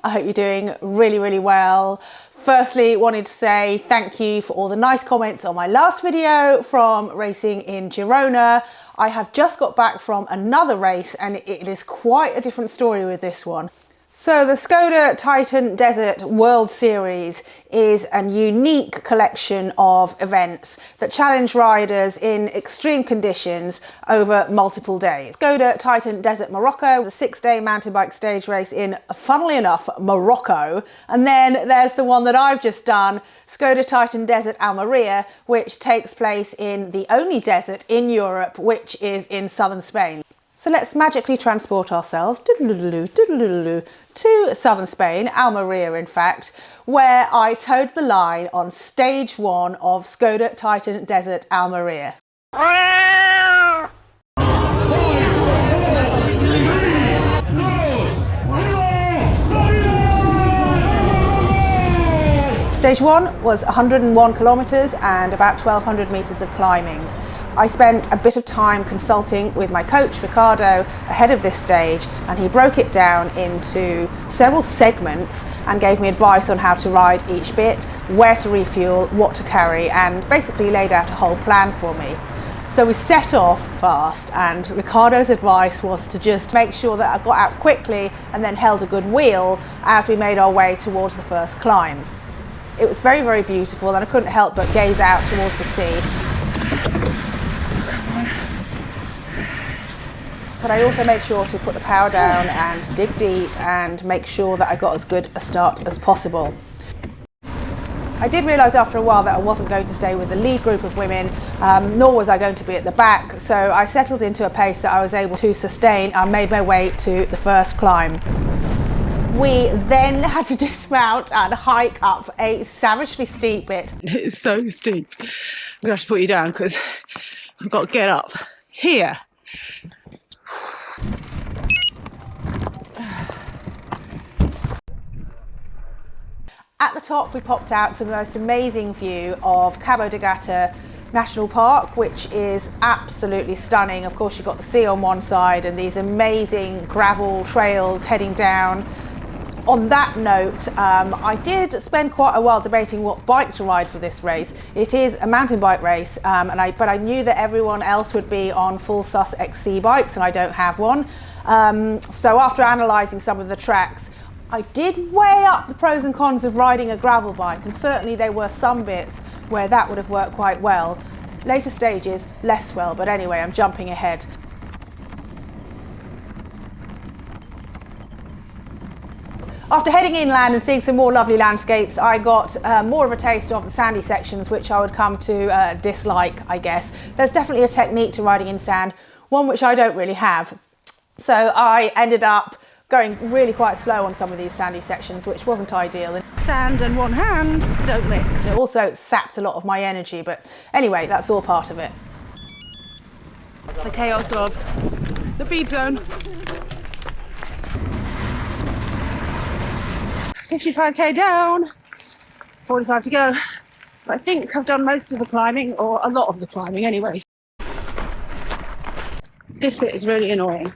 I hope you're doing really, really well. Firstly, wanted to say thank you for all the nice comments on my last video from racing in Girona. I have just got back from another race and it is quite a different story with this one. So the ŠKODA Titan Desert World Series is a unique collection of events that challenge riders in extreme conditions over multiple days. ŠKODA Titan Desert Morocco is a 6-day mountain bike stage race in, funnily enough, Morocco. And then there's the one that I've just done, ŠKODA Titan Desert Almería, which takes place in the only desert in Europe, which is in southern Spain. So let's magically transport ourselves to southern Spain, Almería in fact, where I towed the line on stage 1 of ŠKODA Titan Desert Almería. Stage 1 was 101 kilometres and about 1,200 metres of climbing. I spent a bit of time consulting with my coach Ricardo ahead of this stage, and he broke it down into several segments and gave me advice on how to ride each bit, where to refuel, what to carry, and basically laid out a whole plan for me. So we set off fast, and Ricardo's advice was to just make sure that I got out quickly and then held a good wheel as we made our way towards the first climb. It was very, very beautiful, and I couldn't help but gaze out towards the sea. But I also made sure to put the power down and dig deep and make sure that I got as good a start as possible. I did realise after a while that I wasn't going to stay with the lead group of women, nor was I going to be at the back, so I settled into a pace that I was able to sustain. I made my way to the first climb. We then had to dismount and hike up a savagely steep bit. It's so steep. I'm going to have to put you down because I've got to get up here. At the top we popped out to the most amazing view of Cabo de Gata National Park, which is absolutely stunning. Of course you've got the sea on one side and these amazing gravel trails heading down. On that note, I did spend quite a while debating what bike to ride for this race. It is a mountain bike race, but I knew that everyone else would be on full sus XC bikes and I don't have one. So after analysing some of the tracks, I did weigh up the pros and cons of riding a gravel bike, and certainly there were some bits where that would have worked quite well. Later stages, less well, but anyway, I'm jumping ahead. After heading inland and seeing some more lovely landscapes, I got more of a taste of the sandy sections, which I would come to dislike, I guess. There's definitely a technique to riding in sand, one which I don't really have. So I ended up going really quite slow on some of these sandy sections, which wasn't ideal. Sand and one hand don't mix. It also sapped a lot of my energy, but anyway, that's all part of it. The chaos of the feed zone. 55k down, 45 to go. But I think I've done most of the climbing, or a lot of the climbing anyway. This bit is really annoying.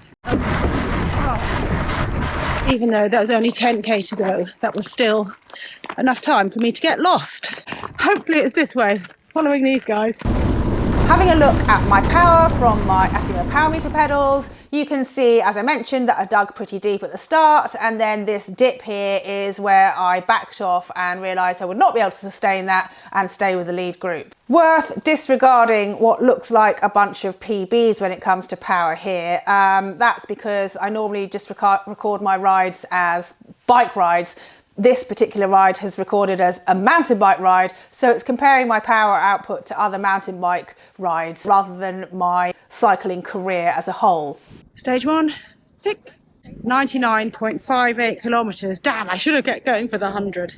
Even though there was only 10k to go, that was still enough time for me to get lost. Hopefully it's this way, following these guys. Having a look at my power from my Assioma power meter pedals, you can see, as I mentioned, that I dug pretty deep at the start, and then this dip here is where I backed off and realised I would not be able to sustain that and stay with the lead group. Worth disregarding what looks like a bunch of PBs when it comes to power here. That's because I normally just record my rides as bike rides. This particular ride has recorded as a mountain bike ride, so it's comparing my power output to other mountain bike rides rather than my cycling career as a whole. Stage 1, tick. 99.58 kilometres. Damn, I should have kept going for the 100.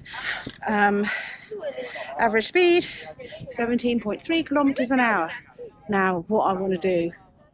Average speed, 17.3 kilometres an hour. Now, what I want to do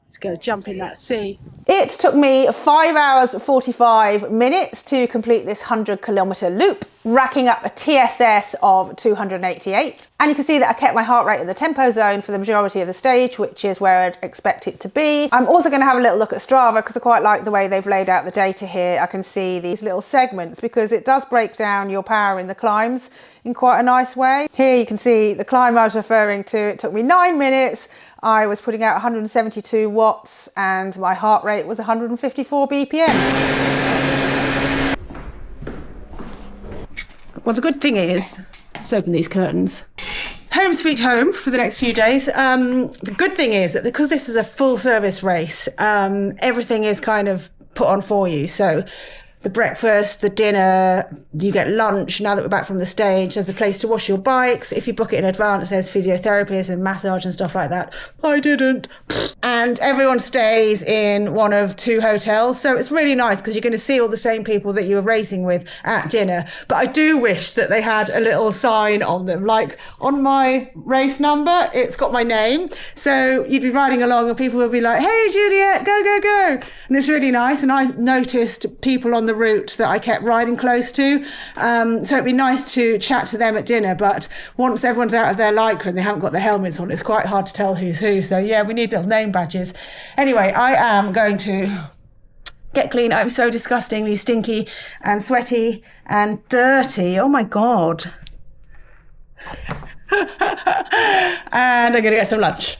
is go jump in that sea. It took me 5 hours 45 minutes to complete this 100-kilometre loop. racking up a TSS of 288. And you can see that I kept my heart rate in the tempo zone for the majority of the stage, which is where I'd expect it to be. I'm also going to have a little look at Strava because I quite like the way they've laid out the data here. I can see these little segments because it does break down your power in the climbs in quite a nice way. Here you can see the climb I was referring to. It took me 9 minutes. I was putting out 172 watts and my heart rate was 154 BPM. Well, the good thing is, let's open these curtains. Home sweet home for the next few days. The good thing is that because this is a full service race, everything is kind of put on for you. So the breakfast, the dinner, you get lunch. Now that we're back from the stage, there's a place to wash your bikes. If you book it in advance, there's physiotherapists and massage and stuff like that. I didn't. And everyone stays in one of 2 hotels. So it's really nice because you're going to see all the same people that you were racing with at dinner. But I do wish that they had a little sign on them. Like on my race number, it's got my name. So you'd be riding along and people would be like, hey, Juliet, go, go, go. And it's really nice. And I noticed people on the route that I kept riding close to. So it'd be nice to chat to them at dinner, but once everyone's out of their lycra and they haven't got their helmets on, it's quite hard to tell who's who. So yeah, we need little name badges. Anyway, I am going to get clean. I'm so disgustingly stinky and sweaty and dirty. Oh my God. And I'm going to get some lunch.